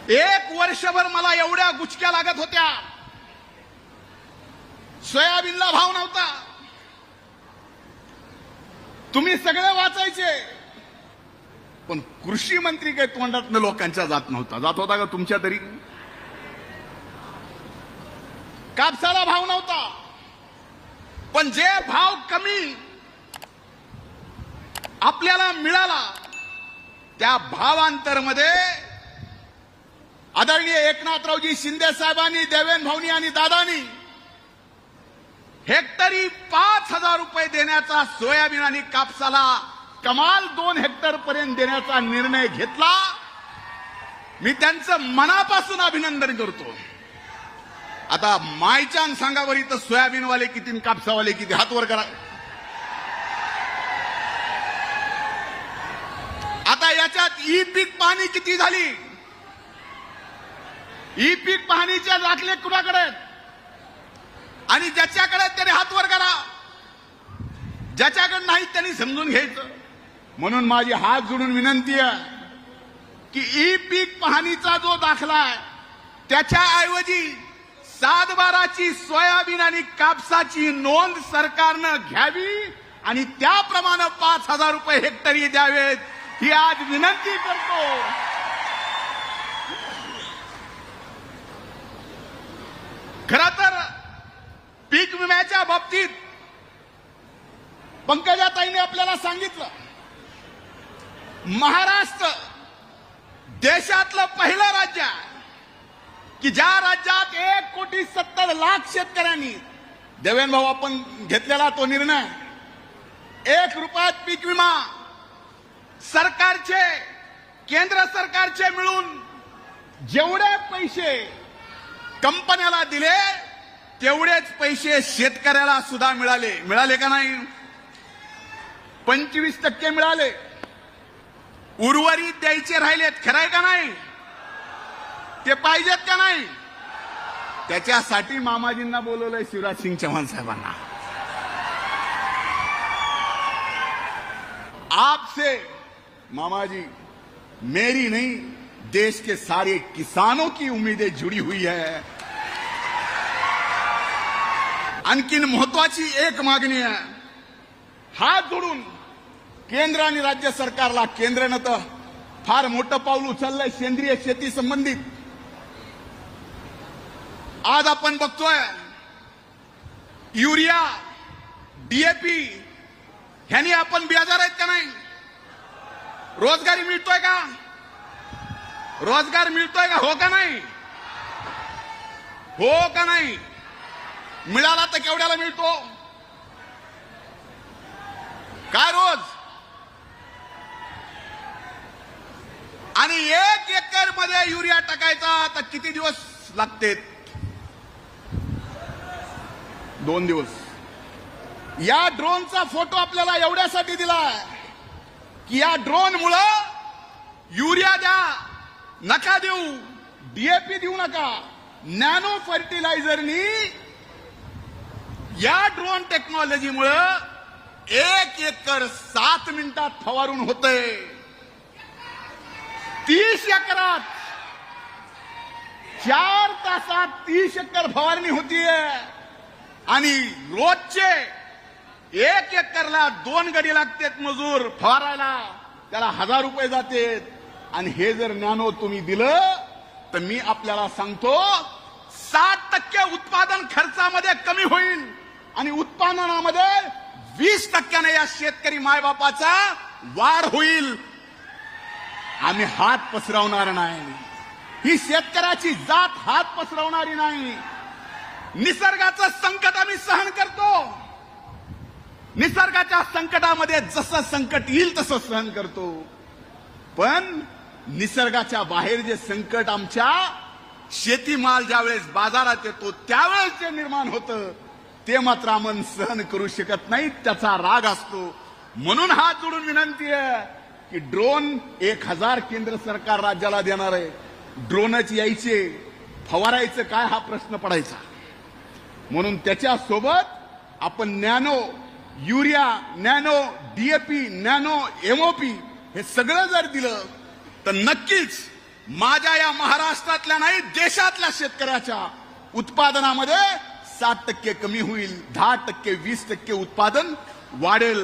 एक वर्षभर मला एवढ्या गुचक्या लागत होत्या, सोयाबीनला भाव नव्हता, तुम्ही सगळे वाचायचे, पण कृषी मंत्री काही तोंडातनं लोकांच्या जात नव्हता. जात होता का तुमच्या तरी? कापसाला भाव नव्हता, पण जे भाव कमी आपल्याला मिळाला त्या भावांतरमध्ये आदरणीय एकनाथरावजी शिंदे साहेबांनी, देवेंद्र भाऊनी आणि दादानी हेक्टरी 5,000 रुपये देण्याचा, सोयाबीन आणि कापसाला कमाल 2 हेक्टर पर्यंत देण्याचा निर्णय घेतला. मी त्यांचं मनापासून अभिनंदन करतो. आता मायच्यान सांगा बरं, इथं सोयाबीनवाले किती आणि कापसावाले किती? हात वर करा. आता याच्यात ई पीक पाहणी किती झाली? ई पीक पाहणीचे दाखले कुणाकडे आहेत? आणि ज्याच्याकडे त्याने हात वर करा, ज्याच्याकडे नाही त्यांनी समजून घ्यायचं. म्हणून माझी हात जोडून विनंती आहे की ई पीक पाहणीचा जो दाखला आहे त्याच्याऐवजी 7/12ची सोयाबीन आणि कापसाची नोंद सरकारनं घ्यावी आणि त्याप्रमाणे 5,000 रुपये हेक्टरी द्यावेत, ही आज विनंती करतो. खरं तर पीक विम्याच्या बाबतीत पंकजाताईंनी आपल्याला सांगितलं, महाराष्ट्र देशातलं पहिलं राज्य आहे की ज्या राज्यात 1,70,00,000 शेतकऱ्यांनी, देवेंद्र भाऊ आपण घेतलेला तो निर्णय, 1 रुपयात पीक विमा सरकारचे, केंद्र सरकारचे मिळून जेवढे पैसे कंपन्याला दिले तेवढेच पैसे शेतकऱ्याला सुद्धा मिळाले. मिळाले का नाही? 25% मिळाले. उर्वरित द्यायचे राहिलेत. खरंय का नाही? ते पाहिजेत का नाही? त्याच्यासाठी मामाजींना बोलवलंय, शिवराज सिंग चौहान साहेबांना. आपसे मामाजी मेरी नहीं, देश के सारे किसानों की उम्मीदें जुड़ी हुई है. आणखीन महत्वाची एक मागणी आहे, हात जोडून केंद्र आणि राज्य सरकारला. केंद्रानं तर फार मोठं पाऊल उचललंय सेंद्रिय शेती संबंधित. आज आपण बघतोय युरिया, डीएपी ह्यानी आपण बेजार आहेत का नाही? रोजगारी मिळतोय का? रोजगार मिळतोय का? हो का नाही? हो का नाही? मिळाला तर केवढ्याला मिळतो? काय रोज? आणि 1 एकर मध्ये युरिया टाकायचा तर किती दिवस लागते? 2 दिवस. या ड्रोनचा फोटो आपल्याला एवढ्यासाठी दिलाय की या ड्रोन मुळे युरिया द्या नका देऊ, डीएपी देऊ नका, नॅनो फर्टिलायझरनी या ड्रोन टेक्नॉलॉजीमुळे 1 एकर 7 मिनिटात फवारून होतंय. 30 एकरात 4 तासात 30 एकर फवारणी होतीये. आणि रोजचे 1 एकरला 2 गडी लागतात मजूर फवारायला, त्याला 1000 रुपये जातात. आणि हे जर नॅनो तुम्ही दिलं तर मी आपल्याला सांगतो 60% उत्पादन खर्चामध्ये कमी होईल आणि उत्पादनामध्ये 20% या शेतकरी मायबापाचा वाढ होईल. आम्ही हात पसरवणार नाही. ही शेतकऱ्याची जात हात पसरवणारी नाही. निसर्गाचं संकट आम्ही सहन करतो. निसर्गाच्या संकटामध्ये जसं संकट येईल तसं सहन करतो. पण निसर्गाच्या बाहेर जे संकट आमच्या शेतीमाल ज्यावेळेस बाजारात येतो त्यावेळेस जे निर्माण होतं ते मात्र आपण सहन करू शकत नाही. त्याचा राग असतो. म्हणून हात जोडून विनंती आहे की ड्रोन 1,000 केंद्र सरकार राज्याला देणार आहे. ड्रोनच यायचे, फवारायचं काय हा प्रश्न पडायचा. म्हणून त्याच्यासोबत आपण nano urea, nano DAP, nano MOP हे सगळं जर दिलं तर नक्कीच माझ्या या महाराष्ट्रातल्या नाही देशातल्या शेतकऱ्याच्या उत्पादनामध्ये 7% कमी होईल, 10%, 20% उत्पादन वाढेल.